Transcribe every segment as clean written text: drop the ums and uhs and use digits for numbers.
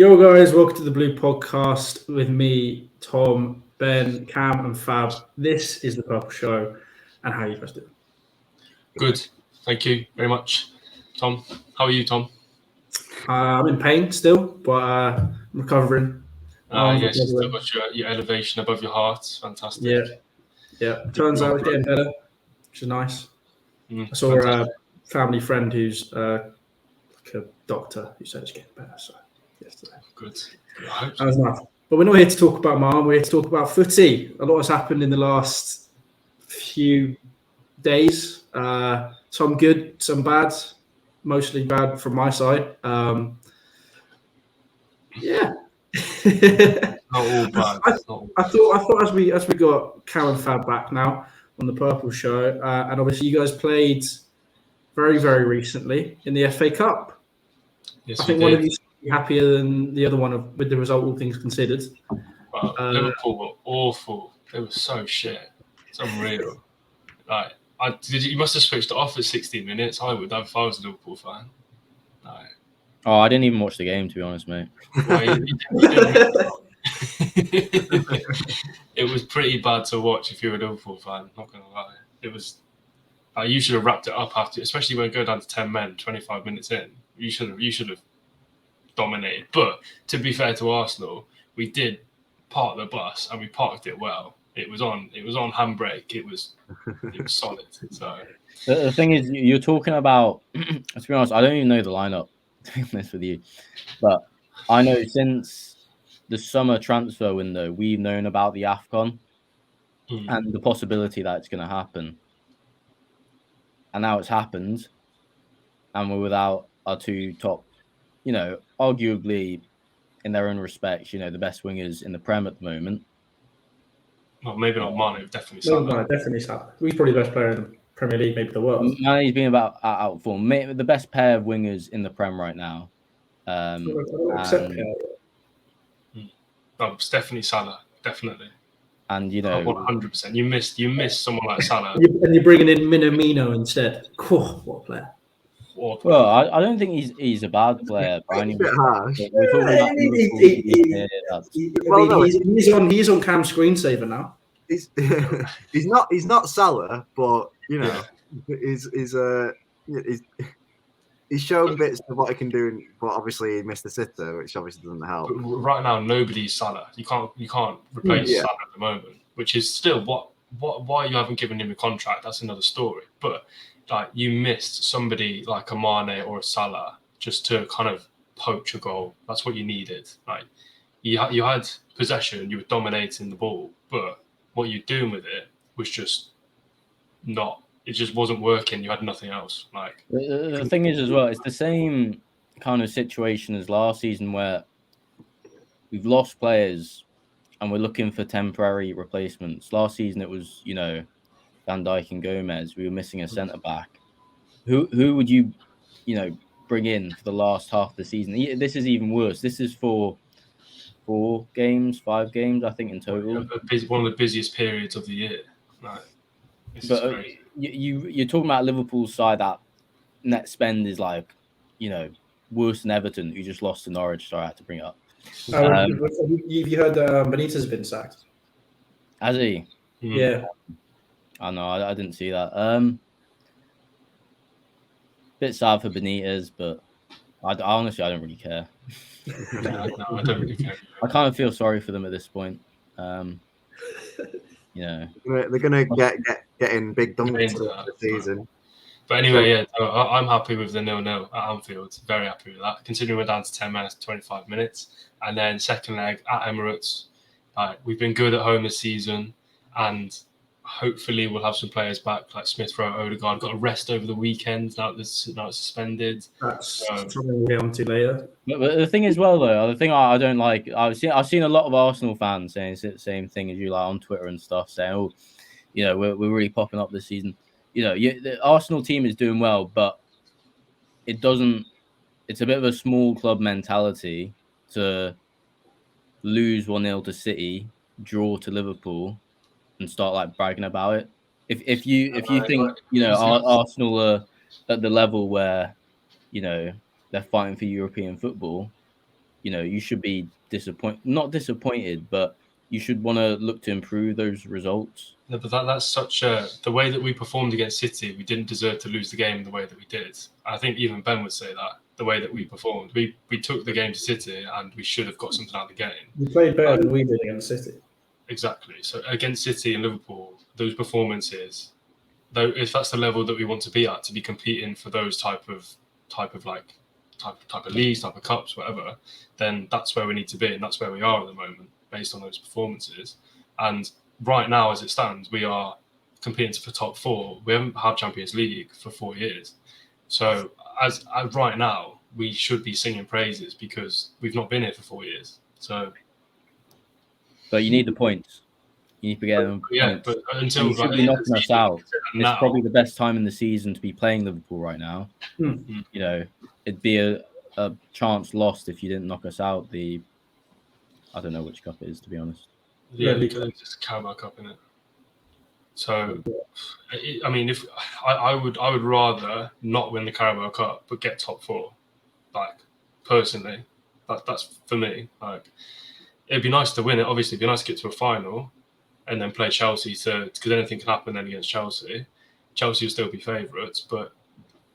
Yo guys, welcome to the Blue Podcast with me, Tom, Ben, Cam, and Fab. This is the Purple Show, and how are you guys doing? Good, thank you very much, Tom. How are you, Tom? I'm in pain still, but I'm recovering. Yes, you still got your elevation above your heart. Fantastic. Yeah. Turns out it's getting better, which is nice. I saw a family friend who's like a doctor who said it's getting better. So yesterday. Good. That was nice. But we're not here to talk about my arm. We're here to talk about footy. A lot has happened in the last few days. Some good, some bad. Mostly bad from my side. Yeah. Not all bad. I thought as we got Cam and Fab back now on the Purple Show, and obviously you guys played very, very recently in the FA Cup. Yes, I think one of you be happier than the other one with the result, all things considered. Well, Liverpool were awful. They were so shit. It's unreal. Like, you must have switched it off at 60 minutes. I would have if I was a Liverpool fan. Like, oh, I didn't even watch the game, to be honest, mate. Well, it was pretty bad to watch if you're a Liverpool fan. Not gonna lie, it was. You should have wrapped it up after, especially when it go down to 10 men, 25 minutes in. You should have dominated. But to be fair to Arsenal, we did park the bus and we parked it well. It was on handbrake. It was solid. So the thing is, you're talking about. To be honest, I don't even know the lineup. To be honest with you, but I know since the summer transfer window, we've known about the AFCON and the possibility that it's going to happen. And now it's happened, and we're without our two top, arguably in their own respects, the best wingers in the Prem at the moment. Well, maybe not Mane, definitely Salah. No, definitely Salah. He's probably the best player in the Premier League, maybe the world. Mane's been about out of form. The best pair of wingers in the Prem right now. I don't accept pair. No, it's definitely Salah, definitely. And 100%. You missed someone like Salah. And you're bringing in Minamino instead. What a player! Well, I don't think he's a bad player. It's a bit harsh. He's on Cam's screensaver now. He's not Salah, but he's shown bits of what he can do, but obviously he missed the sitter, which obviously doesn't help. But right now, nobody's Salah. You can't replace Salah at the moment, which is still why you haven't given him a contract. That's another story. But like you missed somebody like a Mane or a Salah just to kind of poach a goal. That's what you needed. Like you had possession, you were dominating the ball, but what you're doing with it was just not. It just wasn't working. You had nothing else. Like the thing is as well, it's the same kind of situation as last season where we've lost players and we're looking for temporary replacements. Last season it was, Van Dijk and Gomez. We were missing a centre back. Who would you, bring in for the last half of the season? This is even worse. This is for 5 games, I think in total. One of the busiest periods of the year. Like, but you're talking about Liverpool's side that net spend is like, worse than Everton, who just lost to Norwich. Sorry, I had to bring it up. Have you heard Benitez has been sacked? Has he? Yeah. I know. I didn't see that. Bit sad for Benitez, but honestly I don't really care. No, I don't really care. I kind of feel sorry for them at this point. They're gonna get in big dumps this season. But anyway, I'm happy with the 0-0 at Anfield. Very happy with that. Considering we're down to 10 minutes, 25 minutes, and then second leg at Emirates. We've been good at home this season, and hopefully we'll have some players back like Smith Rowe, Odegaard. Got a rest over the weekend. Now it's suspended. That's something we'll get onto later. But the thing as well, though, the thing I don't like, I've seen a lot of Arsenal fans saying the same thing as you, like on Twitter and stuff, saying, we're really popping up this season. The Arsenal team is doing well, but it's a bit of a small club mentality to lose 1-0 to City, draw to Liverpool, and start like bragging about it. If you think Arsenal are at the level where they're fighting for European football, you should be not disappointed, but you should want to look to improve those results. No, but that's such the way that we performed against City, we didn't deserve to lose the game the way that we did. I think even Ben would say that, the way that we performed. We took the game to City and we should have got something out of the game. We played better than we did against City. Exactly. So against City and Liverpool, those performances, though, if that's the level that we want to be at, to be competing for those type of leagues, type of cups, whatever, then that's where we need to be, and that's where we are at the moment, based on those performances. And right now, as it stands, we are competing for top 4. We haven't had Champions League for 4 years. So as right now, we should be singing praises because we've not been here for 4 years. So, but you need the points. You need to get them. Yeah, points. but until you should be knocking us out. It's probably the best time in the season to be playing Liverpool right now. It'd be a chance lost if you didn't knock us out. I don't know which cup it is, to be honest. Yeah, because it's just Carabao Cup, isn't it? So, I mean, if I would rather not win the Carabao Cup but get top 4. Like, personally, that's for me. Like, it'd be nice to win it. Obviously, it'd be nice to get to a final and then play Chelsea because anything can happen then against Chelsea. Chelsea will still be favourites, but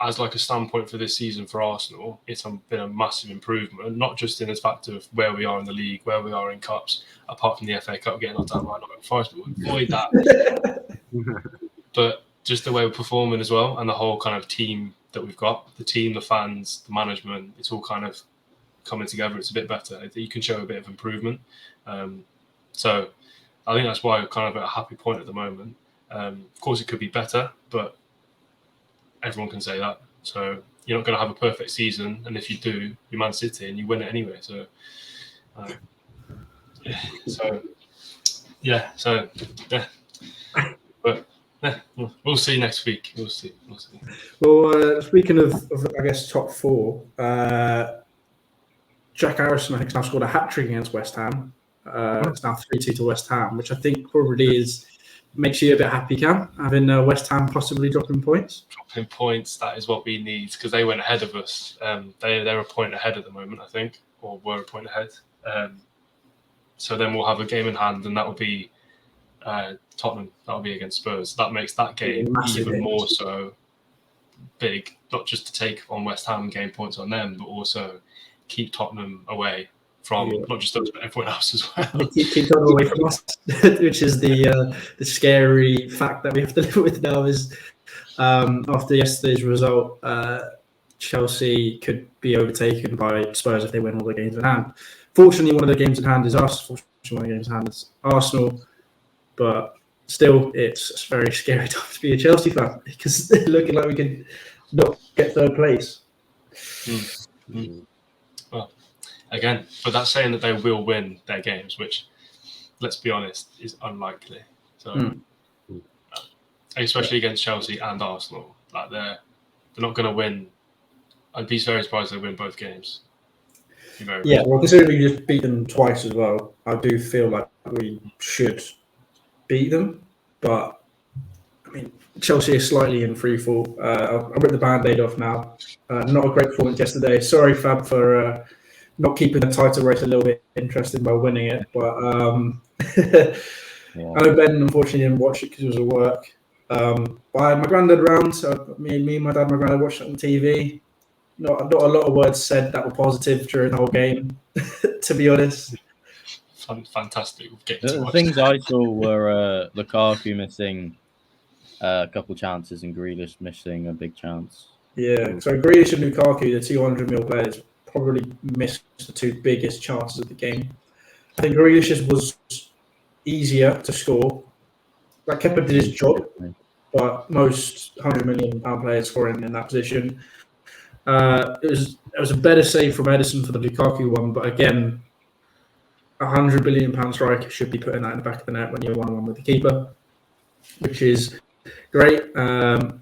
as like a standpoint for this season for Arsenal, it's been a massive improvement, not just in the fact of where we are in the league, where we are in cups, apart from the FA Cup getting knocked out by Nottingham Forest, but we'll avoid that. But just the way we're performing as well, and the whole kind of team that we've got, the team, the fans, the management, it's all kind of coming together. It's a bit better. You can show a bit of improvement. So I think that's why we're kind of at a happy point at the moment. Of course, it could be better, but everyone can say that. So you're not going to have a perfect season, and if you do, you're Man City and you win it anyway. So, but we'll see next week. We'll see. Well, speaking of I guess top 4, Jack Harrison I think has now scored a hat-trick against West Ham. It's now 3-2 to West Ham, which I think probably makes you a bit happy, Cam, having West Ham possibly dropping points. Dropping points, that is what we need, because they went ahead of us. They're a point ahead at the moment, I think, or were a point ahead. So then we'll have a game in hand, and that will be Tottenham. That will be against Spurs. That makes that game even more so big, not just to take on West Ham and gain points on them, but also keep Tottenham away from not just us, but everyone else as well. Keep Tottenham away from us, which is the scary fact that we have to live with now. Is after yesterday's result, Chelsea could be overtaken by Spurs if they win all the games in hand. Fortunately, one of the games in hand is us. Fortunately, one of the games in hand is Arsenal. But still, it's a very scary time to be a Chelsea fan because they're looking like we could not get third place. Well, again, but that's saying that they will win their games, which, let's be honest, is unlikely. So, especially against Chelsea and Arsenal, like they're not going to win. I'd be very surprised if they win both games. Well, considering we just beat them twice as well, I do feel like we should beat them. But I mean, Chelsea is slightly in free fall. I'll rip the band-aid off now. Not a great performance yesterday. Sorry, Fab, for not keeping the title race a little bit interesting by winning it. But I know Ben unfortunately didn't watch it because it was at work. But I had my granddad around, so me, my dad, and my granddad watched it on TV. Not a lot of words said that were positive during the whole game, to be honest. Fantastic. The things I saw were Lukaku missing a couple chances and Grealish missing a big chance. Yeah, so Grealish and Lukaku, the 200 mil players, probably missed the 2 biggest chances of the game. I think Grealish's was easier to score. Like Kepa did his job, but most £100 million players scoring in that position. It was a better save from Ederson for the Lukaku one, but again, £100 billion striker should be putting that in the back of the net when you're 1-1 with the keeper, which is great. But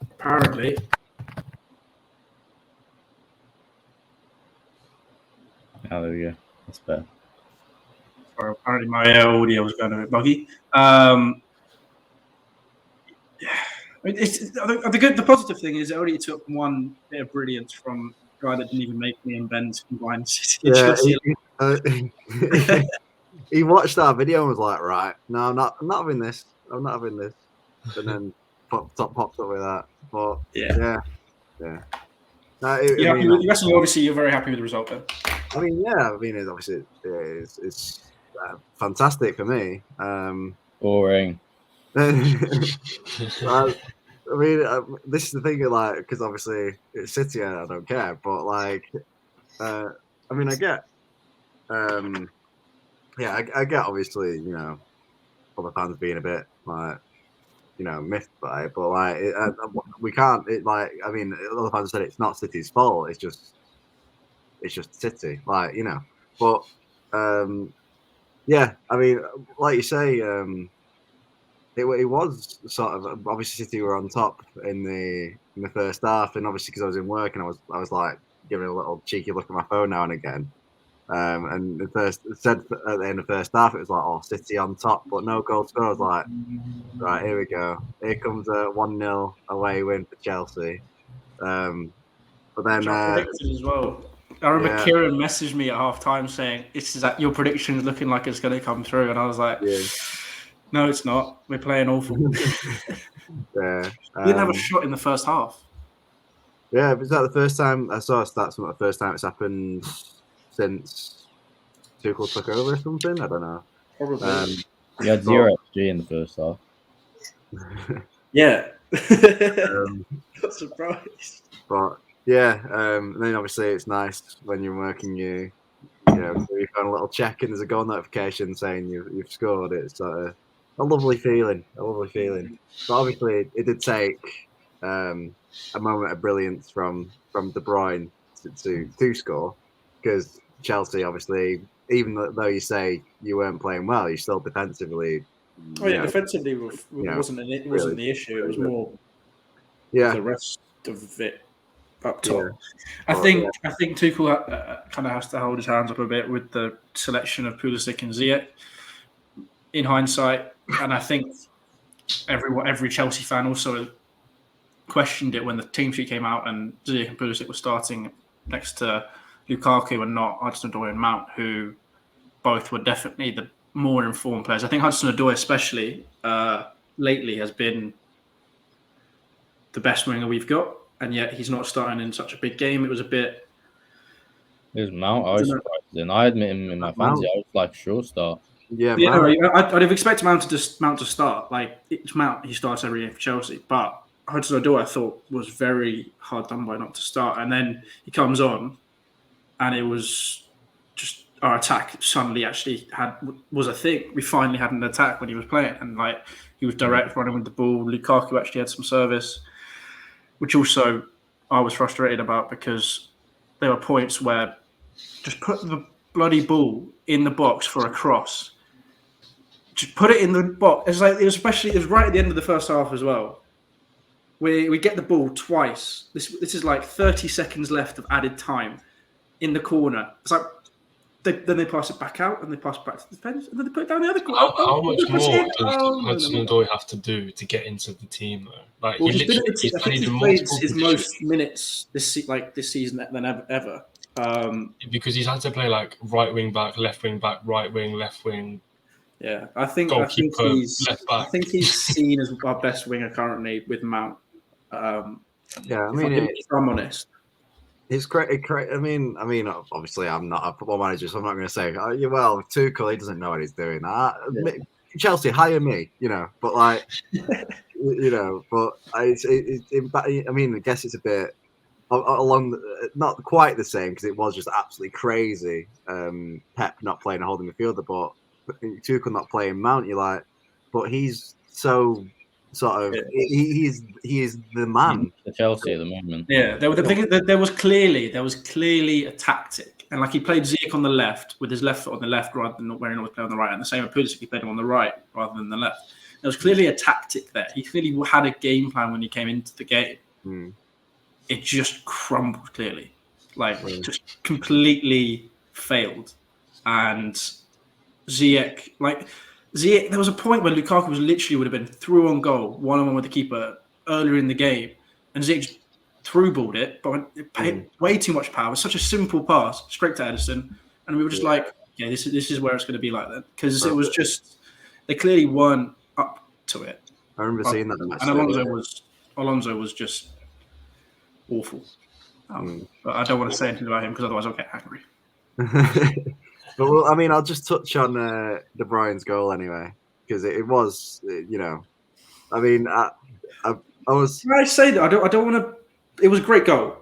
apparently, there we go. That's better. Sorry, apparently my audio was going a bit buggy. The positive thing is it only took one bit of brilliance from guy that didn't even make me and Ben's combined City. Yeah, Chelsea. he watched our video and was like, "Right, no, I'm not having this. I'm not having this." And then popped up with that. But yeah. No, You reckon obviously you're very happy with the result then? I mean, yeah. I mean, it's fantastic for me. Boring. I mean, this is the thing, like, because obviously it's City, and I don't care. But like, I mean, I get, I get obviously, other fans being a bit like, miffed by it, but like, we can't. It like, I mean, other fans said it's not City's fault. It's just City, like, But yeah, I mean, like you say, it was sort of obviously City were on top in the first half, and obviously because I was in work and I was like giving a little cheeky look at my phone now and again. And it said at the end of the first half, it was like, oh, City on top, but no goal scored. I was like, right, here we go. Here comes a 1-0 away win for Chelsea. But then predicted as well. I remember Kieran messaged me at half time saying, your prediction is looking like it's going to come through. And I was like, no, it's not. We're playing awful. We didn't have a shot in the first half. Yeah, was that the first time I saw stats from the first time it's happened since Tuchel took over or something? I don't know. Probably. You had 0 XG in the first half. Yeah. Not surprised. But yeah, and then obviously it's nice when you're working, you found a little check and there's a goal notification saying you've scored. It's a lovely feeling, But obviously it did take a moment of brilliance from De Bruyne to score, because Chelsea obviously, even though you say you weren't playing well, you still defensively. Defensively wasn't the issue. It was more the rest of it up top. Yeah. I think Tuchel kind of has to hold his hands up a bit with the selection of Pulisic and Ziyech in hindsight, and I think every Chelsea fan also questioned it when the team sheet came out and Ziyech and Pulisic were starting next to Lukaku and not Hudson-Odoi and Mount, who both were definitely the more informed players. I think Hudson-Odoi especially lately has been the best winger we've got, and yet he's not starting in such a big game. It was Mount. I was surprised, and I admit him in my fantasy. I was like, sure start. Yeah, I'd have expected Mount to start. Like, it's Mount, he starts every year for Chelsea, but Hudson-Odoi I thought was very hard done by not to start, and then he comes on, and it was just our attack suddenly actually was a thing. We finally had an attack when he was playing, and like he was direct running with the ball. Lukaku actually had some service, which also I was frustrated about, because there were points where just put the bloody ball in the box for a cross. Just put it in the box. It was right at the end of the first half as well. We get the ball twice. This is like 30 seconds left of added time in the corner. It's like then they pass it back out and they pass it back to the defence and then they put it down the other corner. How much more does Hudson-Odoi have to do to get into the team though? Like, he's played his most minutes this season than ever. Because he's had to play like right wing back, left wing back, right wing, left wing. Yeah, I think he's seen as our best winger currently with Mount. If I'm honest, it's great. I mean, obviously, I'm not a football manager, so I'm not going to say, well, Tuchel, he doesn't know what he's doing. Chelsea, hire me, But like, but I guess it's a bit along, not quite the same, because it was just absolutely crazy. Pep not playing a holding midfielder, but Tuchel not playing Mount. You're like, but he's so sort of he is the man for Chelsea at the moment. Yeah, there was clearly a tactic, and like he played Ziyech on the left with his left foot on the left rather than when he always played on the right, and the same with Pulisic, he played him on the right rather than the left. There was clearly a tactic there. He clearly had a game plan when he came into the game. It just crumbled clearly, just completely failed, and Ziyech, there was a point where Lukaku would have been through on goal, 1-on-1 with the keeper earlier in the game, and Ziyech through-balled it, but it paid way too much power. It was such a simple pass, straight to Edison, and we were just like, yeah, this is where it's going to be like that, because it was just they clearly weren't up to it. I remember seeing that match. And Alonso was just awful. But I don't want to say anything about him because otherwise I'll get angry. But well, I mean, I'll just touch on De Bruyne's goal anyway, because it was, I mean, I was. Can I say that I don't want to. It was a great goal,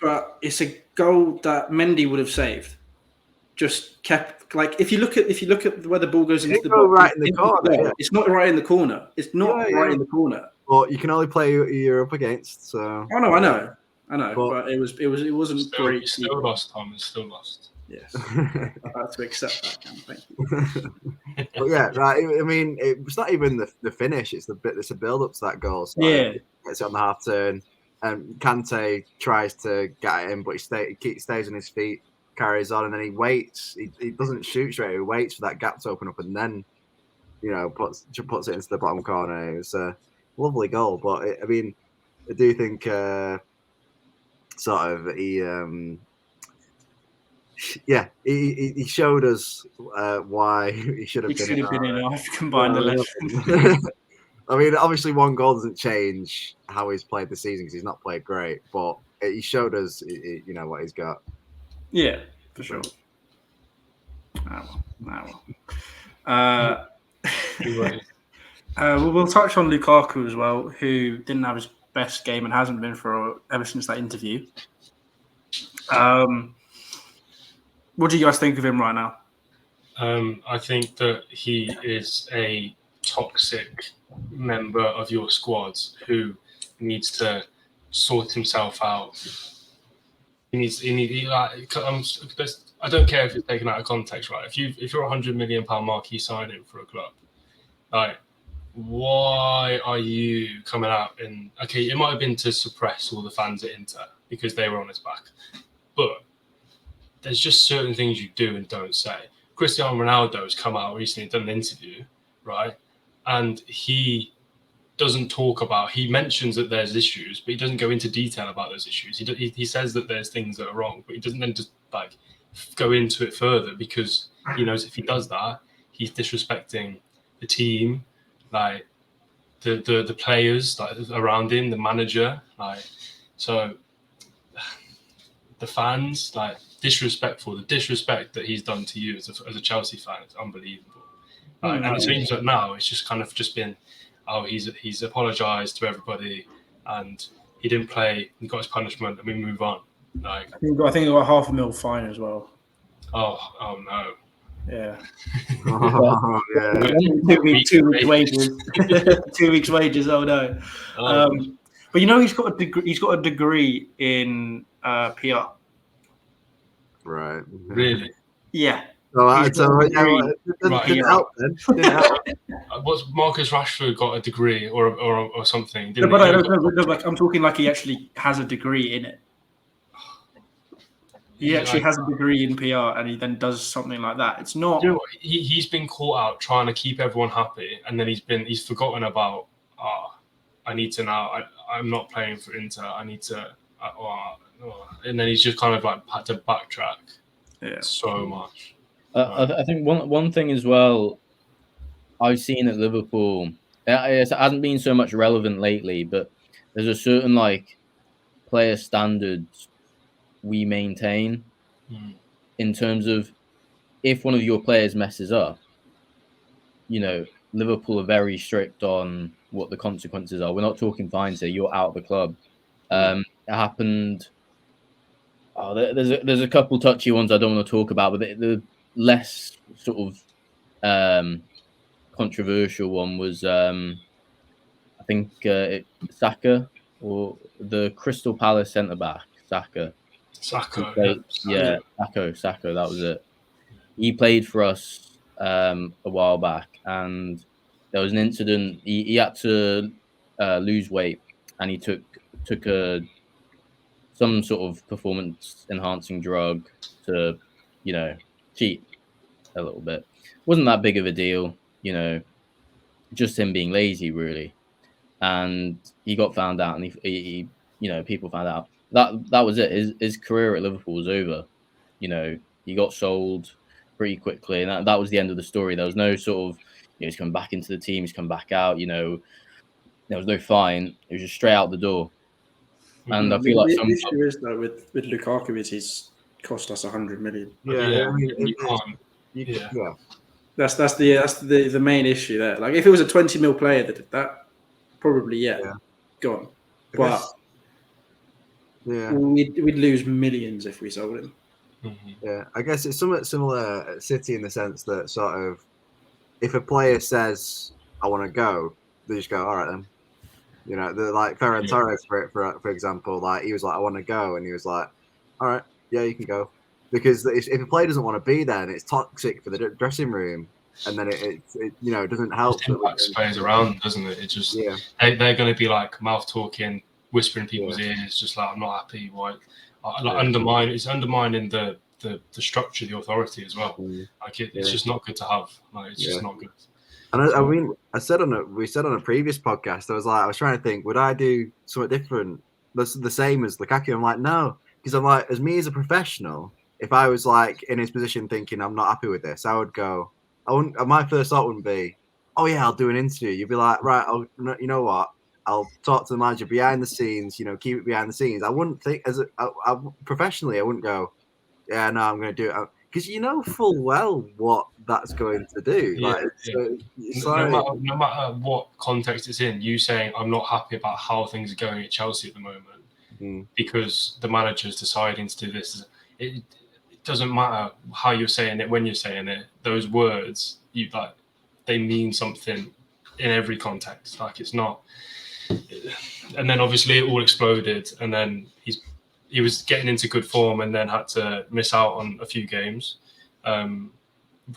but it's a goal that Mendy would have saved. Just kept like if you look at where the ball goes into the box, right in the corner. Yeah. It's not right in the corner. It's not right in the corner. Well, you can only play who you're up against. So. Oh no, I know, but it wasn't great. Still lost, Tom. It's still lost. Yes, I have to accept that. Thank you. But yeah, right. I mean, it's not even the finish. It's a build up to that goal. So gets it on the half turn, and Kante tries to get it in, but he stays on his feet, carries on, and then he waits. He doesn't shoot straight. He waits for that gap to open up, and then puts it into the bottom corner. It was a lovely goal, but I mean, I do think he showed us why he should have been enough. Combine the lesson. I mean, obviously, one goal doesn't change how he's played the season because he's not played great, but he showed us, what he's got. Yeah, for sure. We'll touch on Lukaku as well, who didn't have his best game and hasn't been ever since that interview. What do you guys think of him right now? I think that he is a toxic member of your squads who needs to sort himself out. I don't care if it's taken out of context, right? If you're £100 million marquee signing for a club, like, why are you coming out and it might have been to suppress all the fans at Inter because they were on his back, but there's just certain things you do and don't say. Cristiano Ronaldo has come out recently and done an interview, right? And he doesn't talk about, he mentions that there's issues, but he doesn't go into detail about those issues. He says that there's things that are wrong, but he doesn't then just go into it further because he knows if he does that, he's disrespecting the team, like the players around him, the manager, so the fans, disrespectful. The disrespect that he's done to you as a Chelsea fan is unbelievable. And it seems that now it's just kind of just been, he's apologised to everybody and he didn't play, he got his punishment, and we move on. I think he got $500,000 fine as well. Oh no. Yeah. Yeah. 2 weeks wages. 2 weeks wages. Oh no. But he's got a degree. He's got a degree in PR. Right. Really? Yeah. Was Marcus Rashford got a degree or something? No, but I'm talking like he actually has a degree in it. He actually has a degree in PR, and he then does something like that. It's not. You know what? He's been caught out trying to keep everyone happy, and then he's forgotten about. I need to now. I'm not playing for Inter. I need to. And then he's just kind of had to backtrack. Yeah. So much. I think one thing as well I've seen at Liverpool, it hasn't been so much relevant lately, but there's a certain player standards we maintain in terms of if one of your players messes up, Liverpool are very strict on what the consequences are. We're not talking fines here. You're out of the club. It happened. There's a couple touchy ones I don't want to talk about, but the less sort of controversial one was I think Saka, or the Crystal Palace centre back Saka. Saka, Saka, that was it. He played for us a while back, and there was an incident. He had to lose weight, and he took some sort of performance enhancing drug to, cheat a little bit. Wasn't that big of a deal, just him being lazy, really. And he got found out, and he people found out that was it. His career at Liverpool was over. He got sold pretty quickly, and that was the end of the story. There was no sort of, he's come back into the team, he's come back out. There was no fine. It was just straight out the door. And I feel like the issue is though with Lukaku is he's cost us 100 million. Yeah, you can't. Yeah. That's the main issue there. Like if it was a 20 mil player that did that, probably gone. But we'd lose millions if we sold him. Mm-hmm. Yeah, I guess it's somewhat similar at City in the sense that sort of if a player says I want to go, they just go, all right then. They're like Ferran Torres for example, like he was like I want to go, and he was like, all right, yeah, you can go, because if a player doesn't want to be there, and it's toxic for the dressing room, and then it doesn't help. It impacts players around, doesn't it? It just they're going to be like mouth talking, whispering people's ears, just like I'm not happy. Why? It's undermining the structure, the authority as well. Like it's just not good to have. Like it's just not good. And we said on a previous podcast, I was trying to think, would I do something different, the same as Lukaku? I'm like, no, because I'm like, as me as a professional, if I was like in his position thinking I'm not happy with this, I would go. My first thought wouldn't be, oh yeah, I'll do an interview. You'd be like, right, you know what? I'll talk to the manager behind the scenes. Keep it behind the scenes. I wouldn't think professionally. I wouldn't go, yeah, no, I'm going to do it. Because full well what that's going to do. No matter what context it's in, you saying I'm not happy about how things are going at Chelsea at the moment because the manager's deciding to do this. It doesn't matter how you're saying it, when you're saying it. Those words, they mean something in every context. Like it's not. And then obviously it all exploded, and then he was getting into good form and then had to miss out on a few games,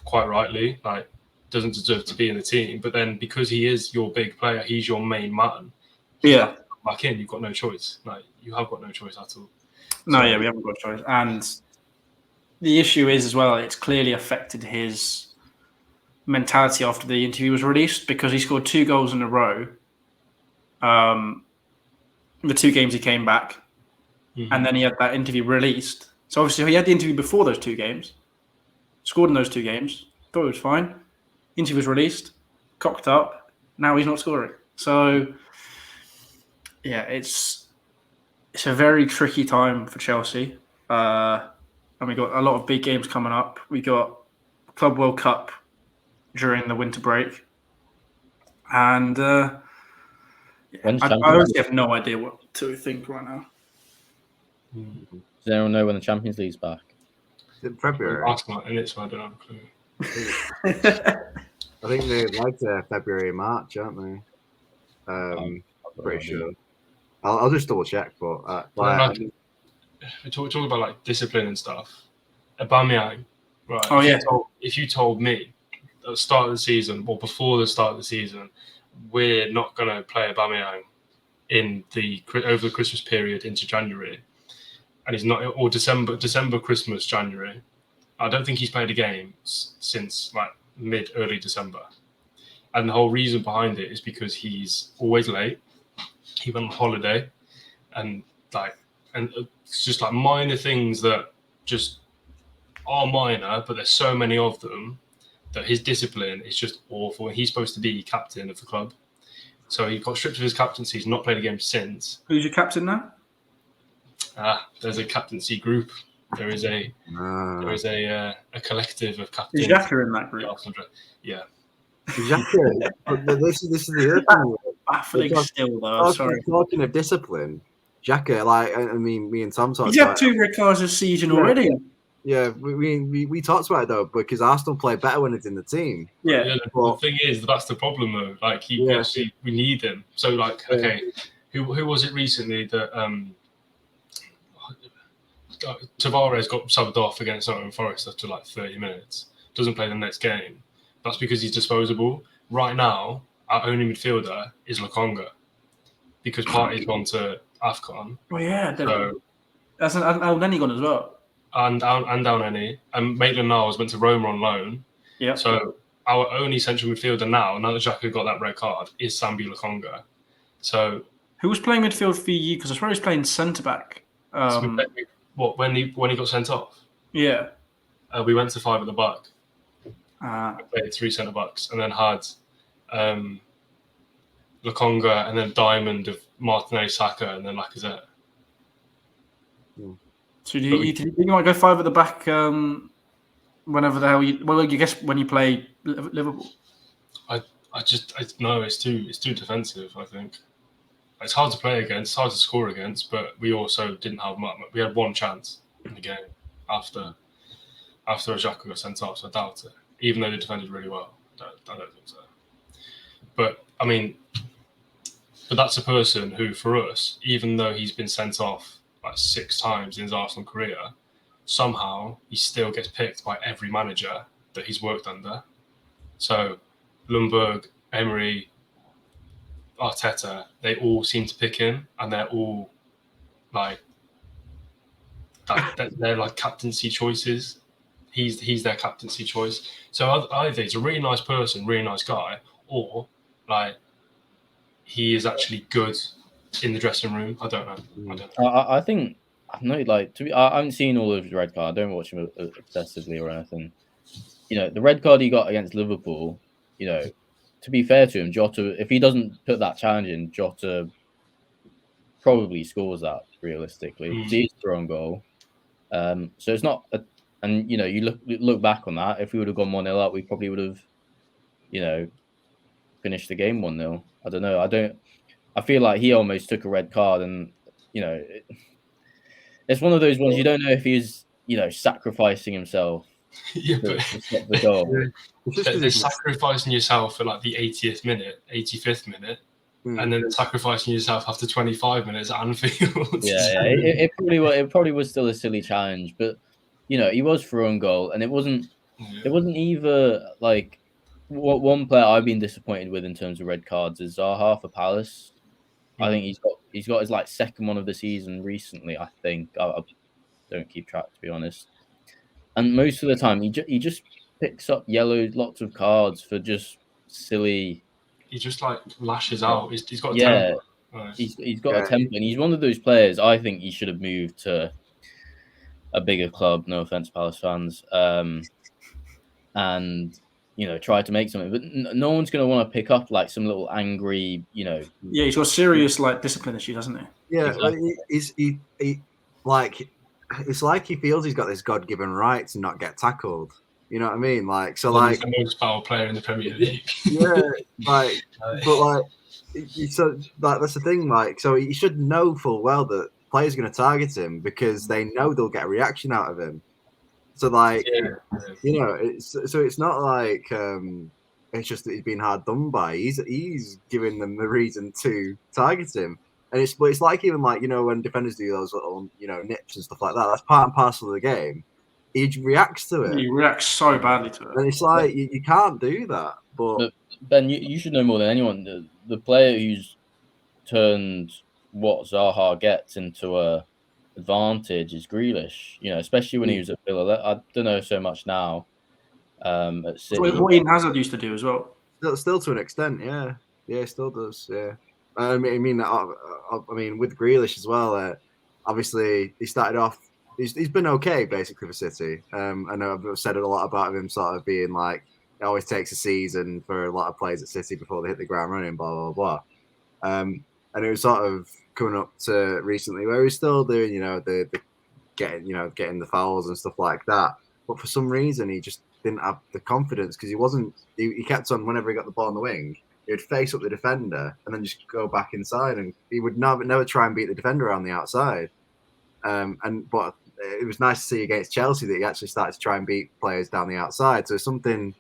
quite rightly. Like, doesn't deserve to be in the team. But then because he is your big player, he's your main man. Yeah. Back in, you've got no choice. Like, you have got no choice at all. No, we haven't got a choice. And the issue is as well, it's clearly affected his mentality after the interview was released, because he scored 2 goals in a row. The 2 games he came back. And then he had that interview released. So obviously he had the interview before those 2 games, scored in those 2 games, thought it was fine. Interview was released, cocked up. Now he's not scoring. So yeah, it's a very tricky time for Chelsea. And we got a lot of big games coming up. We got Club World Cup during the winter break, and I honestly have no idea what to think right now. Does anyone know when the Champions League's back? In February. Last night, and it's I don't have a clue. I think they're like February, March, aren't they? Pretty sure. I'll just double check, but we're talking about like discipline and stuff. Aubameyang, right? Oh yeah. If you told me at the start of the season or before the start of the season, we're not going to play Aubameyang over the Christmas period into January, and he's not, or December, Christmas, January, I don't think he's played a game since like early December. And the whole reason behind it is because he's always late. He went on holiday, and it's just like minor things that just are minor, but there's so many of them that his discipline is just awful. He's supposed to be captain of the club, so he got stripped of his captaincy. He's not played a game since. Who's your captain now? There's a captaincy group. There is a collective of captains. Is Xhaka in that group? Yeah. Exactly. This is the other thing. Baffling still, though. Sorry. Talking of discipline, Xhaka, me and Tom talked He's about had 2 red cards this season already. Yeah, we talked about it though, because Arsenal play better when it's in the team. Yeah. The thing is, that's the problem though. Like we need him. So okay, who was it recently that Tavares got subbed off against Nottingham Forest after like 30 minutes? Doesn't play the next game. That's because he's disposable. Right now, our only midfielder is Lokonga, because Partey's gone to AFCON. Oh yeah, so that's an Al-Neni gone as well. And Al-Neni, and Maitland-Niles went to Roma on loan. Yeah. So our only central midfielder now that Xhaka got that red card, is Sambi Lokonga. So Who was playing midfield for you? Because I swear he was playing centre back. When he got sent off? Yeah. We went to 5 at the back. We played 3 centre backs, and then had Lokonga, and then Diamond of Martinelli, Saka, and then Lacazette. So do you want to go 5 at the back? Whenever the hell you, well, I guess when you play Liverpool. No, it's too defensive. I think it's hard to play against, it's hard to score against, but we also didn't have much. We had 1 chance in the game after Xhaka got sent off, so I doubt it. Even though they defended really well, I don't think so. But I mean, that's a person who, for us, even though he's been sent off like 6 times in his Arsenal career, somehow he still gets picked by every manager that he's worked under. So Lundberg, Emery, Arteta, they all seem to pick him, and they're all like they're like captaincy choices. He's their captaincy choice. So either he's a really nice person, really nice guy, or like he is actually good in the dressing room. I don't know. I think I haven't seen all of his red card. I don't watch him obsessively or anything. The red card he got against Liverpool. To be fair to him, Jota, if he doesn't put that challenge in, Jota probably scores that realistically. He's their own goal. So it's not. And you look back on that. If we would have gone 1-0 up, we probably would have, finished the game 1-0. I don't know. I feel like he almost took a red card, and it's one of those ones you don't know if he's sacrificing himself. Yeah, but stop the goal. They're sacrificing yourself at like the 80th minute, 85th minute, and then sacrificing yourself after 25 minutes at Anfield. Yeah. It probably was still a silly challenge, but he was for own goal, and it wasn't either like one player I've been disappointed with in terms of red cards is Zaha for Palace. I think he's got his like second one of the season recently. I think I don't keep track, to be honest. And most of the time, he just picks up lots of cards for just silly. He just like lashes out. He's got a temper. Nice. He's got a temper, and he's one of those players. I think he should have moved to a bigger club. No offense, Palace fans. And try to make something, but no one's going to want to pick up like some little angry. Yeah, he's got serious like discipline issues, hasn't he? Yeah, exactly. He like. It's like he feels he's got this God-given right to not get tackled. You know what I mean? Like, so well, like he's the most powerful player in the Premier League. Yeah, like, but like, so like that's the thing. Like, so he should know full well that players are going to target him because they know they'll get a reaction out of him. So like, it's not like it's just that he's been hard done by. He's giving them the reason to target him. And it's like even like when defenders do those little nips and stuff like that. That's part and parcel of the game. He reacts to it. He reacts so badly to it. And it's like you can't do that. But Ben, you should know more than anyone. The player who's turned what Zaha gets into a advantage is Grealish. Especially when he was at Villa. I don't know so much now. At City. What Eden Hazard used to do as well. Still to an extent, yeah. Yeah, still does, yeah. I mean, with Grealish as well. Obviously, he started off. He's been okay basically for City. I know I've said a lot about him sort of being like it always takes a season for a lot of players at City before they hit the ground running. Blah blah blah. And it was sort of coming up to recently where he's still doing the getting the fouls and stuff like that. But for some reason, he just didn't have the confidence because he wasn't. He kept on whenever he got the ball on the wing. He would face up the defender and then just go back inside, and he would never try and beat the defender around the outside. But it was nice to see against Chelsea that he actually started to try and beat players down the outside. So something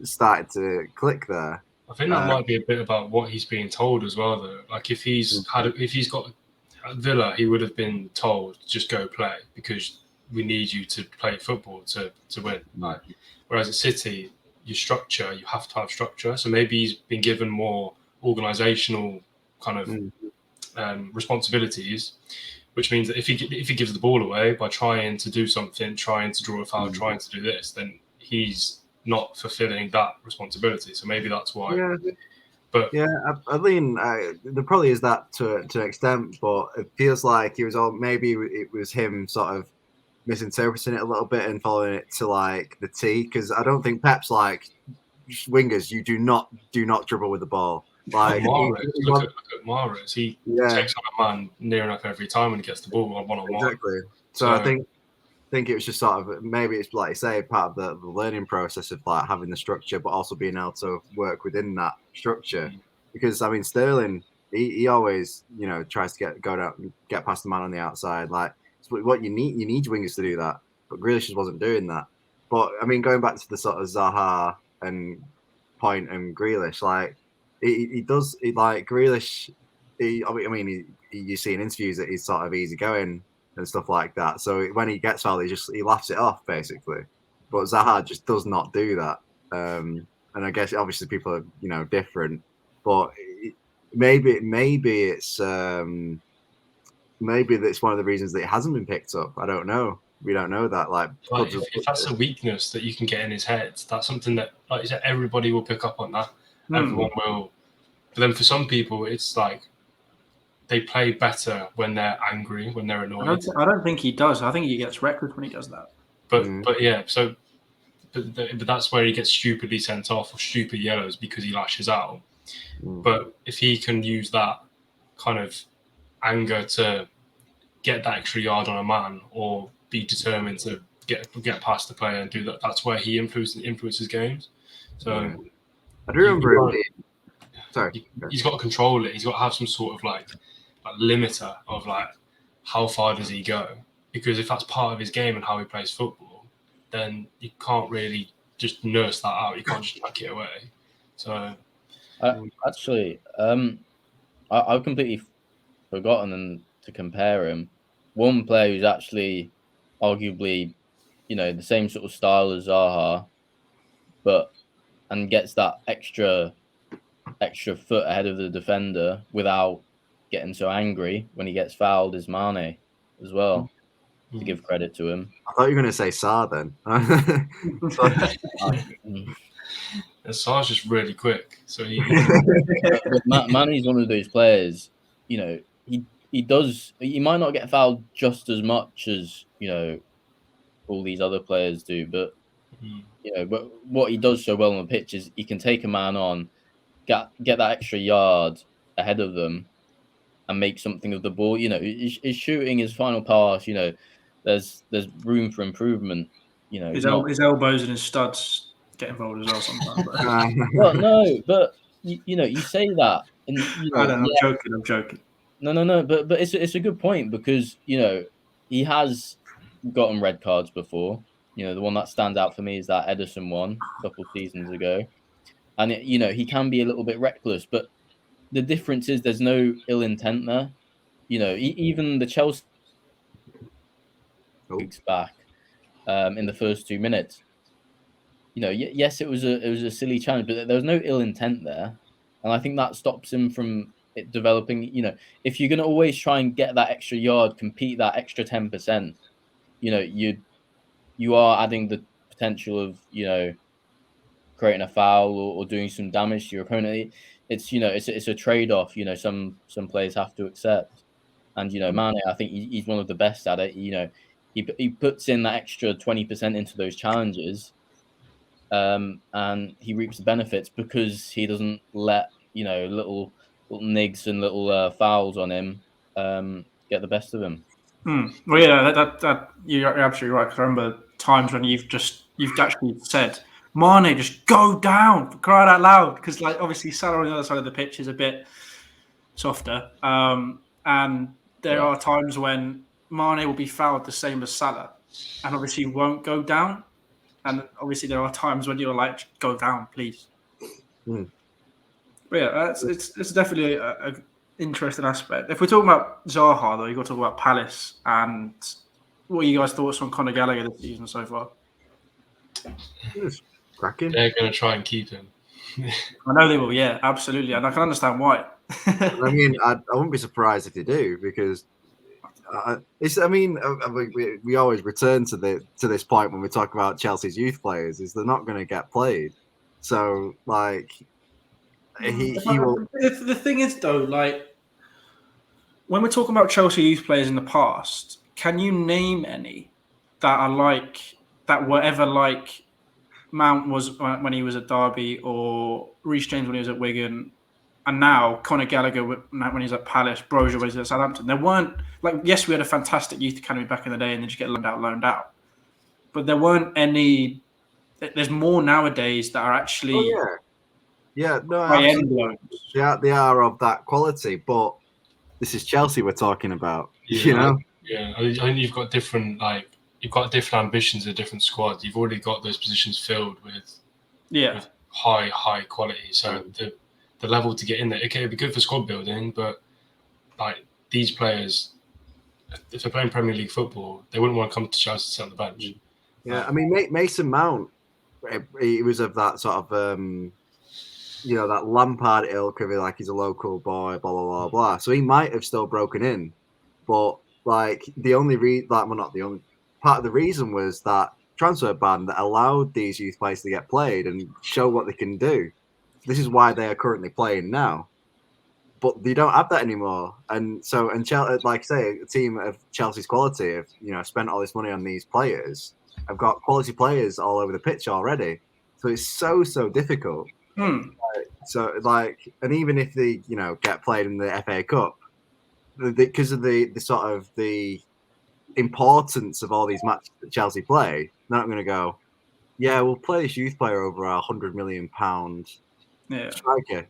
started to click there. I think that might be a bit about what he's being told as well, though. Like if he's got at Villa, he would have been told just go play because we need you to play football to win. Like, whereas at City, you have to have structure. So maybe he's been given more organisational kind of responsibilities, which means that if he gives the ball away by trying to do something, trying to draw a foul, trying to do this, then he's not fulfilling that responsibility. So maybe that's why But yeah, I mean, there probably is that to an extent, but it feels like he was all maybe it was him sort of misinterpreting it a little bit and following it to like the T, because I don't think Pep's like wingers. You do not dribble with the ball. Like look at Mahrez. He yeah, takes on a man near enough every time when he gets the ball one on one. exactly. So I think it was just sort of maybe it's like you say part of the learning process of like having the structure, but also being able to work within that structure. Because I mean Sterling, he always tries to go down, get past the man on the outside. Like what you need wingers to do that, but Grealish just wasn't doing that. But I mean, going back to the sort of Zaha and Point and Grealish, like he does like Grealish. You see in interviews that he's sort of easygoing and stuff like that. So when he gets fouled, he laughs it off basically. But Zaha just does not do that. And I guess obviously people are different, but maybe it's maybe that's one of the reasons that it hasn't been picked up. I don't know. We don't know that. Like if that's a weakness that you can get in his head, that's something that, like you said, everybody will pick up on that. Everyone will. But then for some people, it's like they play better when they're angry, when they're annoyed. I don't think he does. I think he gets reckless when he does that. But yeah, so but that's where he gets stupidly sent off or stupid yellows because he lashes out. But if he can use that kind of anger to get that extra yard on a man or be determined to get past the player and do that, that's where he influences games. So I do remember him being. Sorry, he's got to control it. He's got to have some sort of like limiter of like how far does he go? Because if that's part of his game and how he plays football, then you can't really just nurse that out. You can't just tuck it away. So actually, I've completely forgotten to compare him. One player who's actually arguably, the same sort of style as Zaha, and gets that extra foot ahead of the defender without getting so angry when he gets fouled is Mane as well. To give credit to him. I thought you were going to say Sarr then. Sarr's just really quick. So Mane's one of those players. He might not get fouled just as much as all these other players do, but but what he does so well on the pitch is he can take a man on, get that extra yard ahead of them, and make something of the ball. His shooting, his final pass. There's room for improvement. His elbows and his studs get involved as well sometimes. Well, no, but you say that, and I'm joking. No, but it's a good point because he has gotten red cards before. The one that stands out for me is that Ederson one a couple of seasons ago, and he can be a little bit reckless, but the difference is there's no ill intent there. Even the Chelsea weeks back in the first 2 minutes. Yes, it was a silly challenge, but there was no ill intent there, and I think that stops him from it developing. If you're going to always try and get that extra yard, compete that extra 10%, you are adding the potential of creating a foul or doing some damage to your opponent. It's it's a trade off. Some players have to accept, and Mane, I think he's one of the best at it. He puts in that extra 20% into those challenges, and he reaps the benefits because he doesn't let little nigs and little fouls on him get the best of him. Well, yeah, that you're absolutely right. Because I remember times when you've actually said, Mane, just go down, for crying out loud, because obviously Salah on the other side of the pitch is a bit softer, and there are times when Mane will be fouled the same as Salah, and obviously won't go down, and obviously there are times when you're like, go down, please. But yeah, it's definitely a interesting aspect. If we're talking about Zaha, though, you've got to talk about Palace, and what are you guys' thoughts on Conor Gallagher this season so far? Cracking. They're going to try and keep him. I know they will, yeah, absolutely, and I can understand why. I mean, I wouldn't be surprised if they do, because we always return to this point when we talk about Chelsea's youth players, is they're not going to get played. So he will. The thing is, though, like when we're talking about Chelsea youth players in the past, can you name any that are like that were ever like Mount was when he was at Derby, or Reece James when he was at Wigan, and now Conor Gallagher when he's at Palace, Brozier when he's at Southampton? There weren't like, yes, we had a fantastic youth academy back in the day, and then you get loaned out, but there weren't any. There's more nowadays that are actually No, high-end loans. They are of that quality, but this is Chelsea we're talking about. Yeah, you know, I think you've got different ambitions in different squads. You've already got those positions filled with high quality. So the level to get in there, okay, it'd be good for squad building, but like these players, if they're playing Premier League football, they wouldn't want to come to Chelsea to sit on the bench. Yeah, I mean Mason Mount, he was of that sort of that Lampard ilk of it, like he's a local boy, blah blah blah blah. So he might have still broken in, but like the only not the only part of the reason was that transfer ban that allowed these youth players to get played and show what they can do. This is why they are currently playing now, but they don't have that anymore. And so, like I say, a team of Chelsea's quality have spent all this money on these players. I've got quality players all over the pitch already, so it's so difficult. So and even if they get played in the FA Cup, because of the sort of the importance of all these matches that Chelsea play, they're not going to go, yeah, we'll play this youth player over our £100 million striker,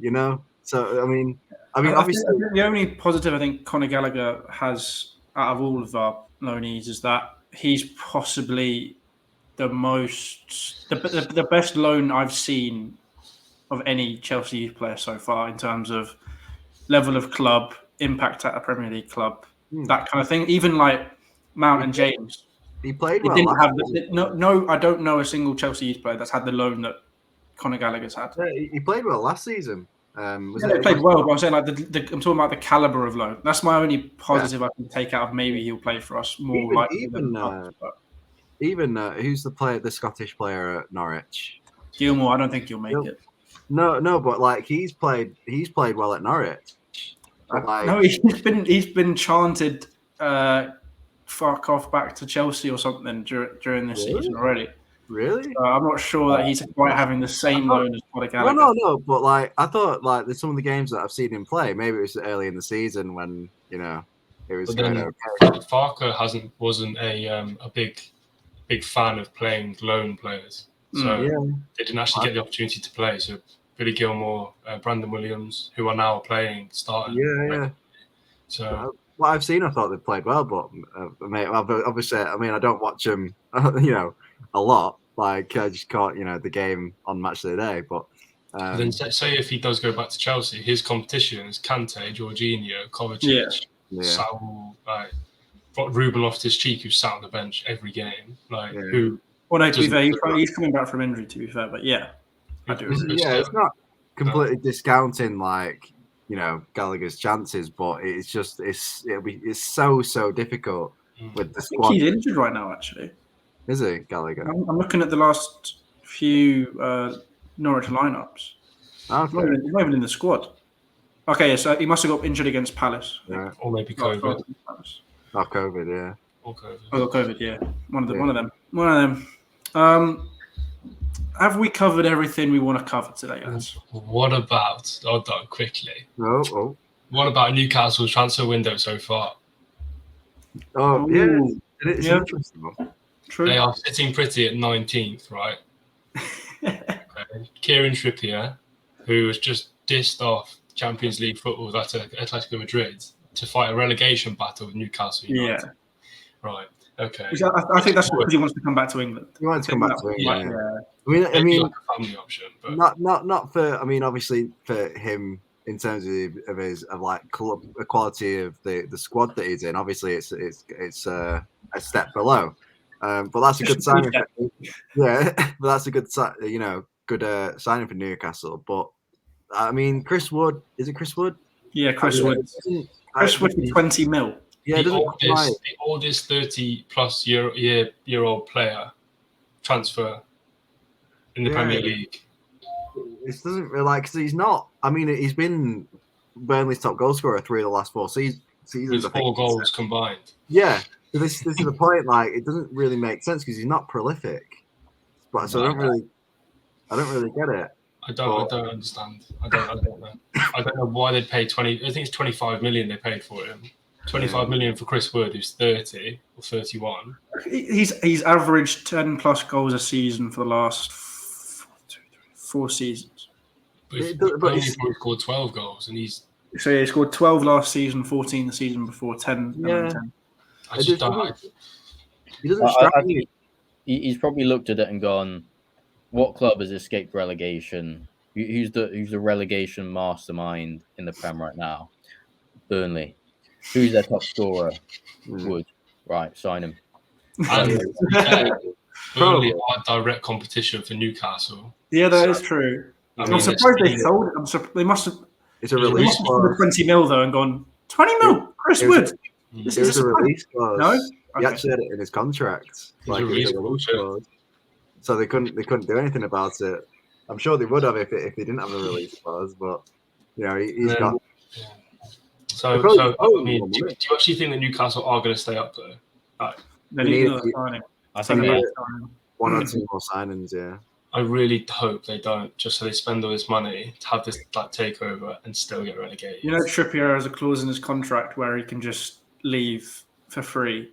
So I mean, obviously the only positive I think Conor Gallagher has out of all of our loanees is that he's possibly the best loan I've seen of any Chelsea youth player so far in terms of level of club, impact at a Premier League club, that kind of thing. Even like Mount and James, he played well. Didn't have no, I don't know a single Chelsea youth player that's had the loan that Conor Gallagher's had. Yeah, he played well last season. He played well, but I'm saying like I'm talking about the caliber of loan. That's my only positive I can take out of maybe he'll play for us more likely than others, even who's the Scottish player at Norwich? Gilmore. I don't think he'll make it. No, but like he's played well at Norwich. No, he's been chanted fuck off back to Chelsea or something during this season already. Really? I'm not sure that he's quite having the same loan as Conor Gallagher. No, but like I thought, like there's some of the games that I've seen him play. Maybe it was early in the season when it was going okay. Farke wasn't a big fan of playing loan players, so they didn't actually get the opportunity to play. So Billy Gilmore, Brandon Williams, who are now playing starting. Yeah. So what I've seen, I thought they played well, but obviously, I mean, I don't watch them, a lot. Like I just caught, the game on Match of the Day. But then say if he does go back to Chelsea, his competition is Kante, Jorginho, Kovacic, Saul, Ruben Loftus-Cheek, who sat on the bench every game, who. Well, no, to be fair, he's coming back from injury. To be fair, but I do. Yeah, it's not completely discounting Gallagher's chances, but it's just it's so difficult with the squad. I think he's injured right now, actually. Is he, Gallagher? I'm looking at the last few Norwich lineups. Okay. He's not even in the squad. Okay, so he must have got injured against Palace. Yeah. Or maybe COVID. Oh, COVID, yeah. Or COVID. Oh, COVID, yeah. One of them. Have we covered everything we want to cover today, guys? What about, quickly. Oh. What about Newcastle's transfer window so far? Oh, yeah. It's interesting. True. They are sitting pretty at 19th, right? Okay. Kieran Trippier, who was just dissed off Champions League football with Atletico Madrid to fight a relegation battle with Newcastle United. Yeah. Right. Okay. I think that's because he wants to come back to England. He wants to come back to England. Yeah. I mean, like a family option, but not for. I mean, obviously for him in terms of quality of the squad that he's in. Obviously, it's a step below. But that's a good signing. But that's a good good signing for Newcastle. But I mean, Chris Wood, is it Chris Wood? Yeah, Chris Wood. Chris Wood for 20 mil. Yeah, the oldest 30+ year old player transfer in the Premier League. It doesn't really like, because he's not. I mean, he's been Burnley's top goal scorer 3 of the last 4 seasons. With 4 goals combined. Yeah, so this is the point. Like, it doesn't really make sense because he's not prolific. But so I don't really get it. I don't understand. I don't know. I don't know why they paid 20. I think it's 25 million they paid for him. 25 million for Chris Wood, who's 30 or 31. He's averaged 10 plus goals a season for the last 4 seasons. But he scored 12 goals, and he's. So he scored 12 last season, 14 the season before, 10. Yeah. And 10. I just don't. He doesn't strike me. He's probably looked at it and gone, "What club has escaped relegation? Who's the relegation mastermind in the Prem right now? Burnley. Who's their top scorer? Wood. Right, sign him." And Burnley are direct competition for Newcastle. Yeah, that is true. I'm surprised they sold it. They must have. It's a release clause. 20 mil though, and gone 20 mil. Chris Wood. It was a release clause. No, he actually had it in his contract. Like, it was a release clause. So they couldn't do anything about it. I'm sure they would have if they didn't have a release clause, but he's got. Yeah. So I mean, do you actually think that Newcastle are going to stay up though? They need another signing. I think one or two more signings. Yeah. I really hope they don't, just so they spend all this money to have this takeover and still get relegated. You know, Trippier has a clause in his contract where he can just leave for free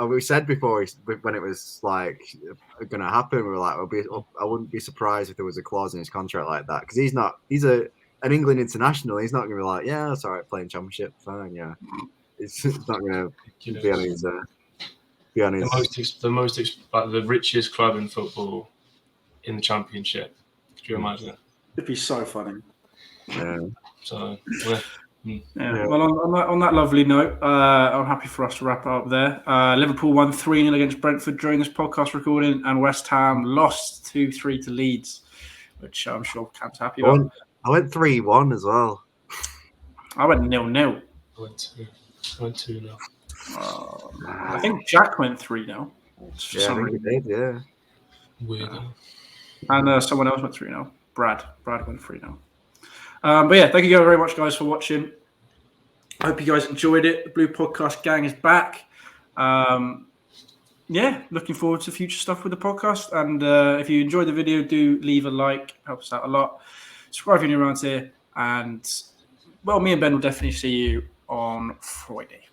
we said before when it was like going to happen, we were like, I wouldn't be surprised if there was a clause in his contract like that, because he's an England international. He's not going to be like, yeah, it's all right playing Championship, fine, yeah. It's not going to be on his. The richest club in football in the Championship. Could you imagine it? It'd be so funny. Yeah. So, Well, on that lovely note, I'm happy for us to wrap it up there. Liverpool won 3-0 against Brentford during this podcast recording, and West Ham lost 2-3 to Leeds, which I'm sure Cam's happy about. I went 3-1 as well. I went 0-0. I went 2-0. I think Jack went 3-0. Yeah, I think he did, yeah. Weird. And someone else went 3-0. Brad went 3-0. But yeah, thank you very much, guys, for watching. I hope you guys enjoyed it. The Blue Podcast Gang is back. Looking forward to future stuff with the podcast. And if you enjoyed the video, do leave a like. Helps out a lot. Subscribe if you're new around here. And, well, me and Ben will definitely see you on Friday.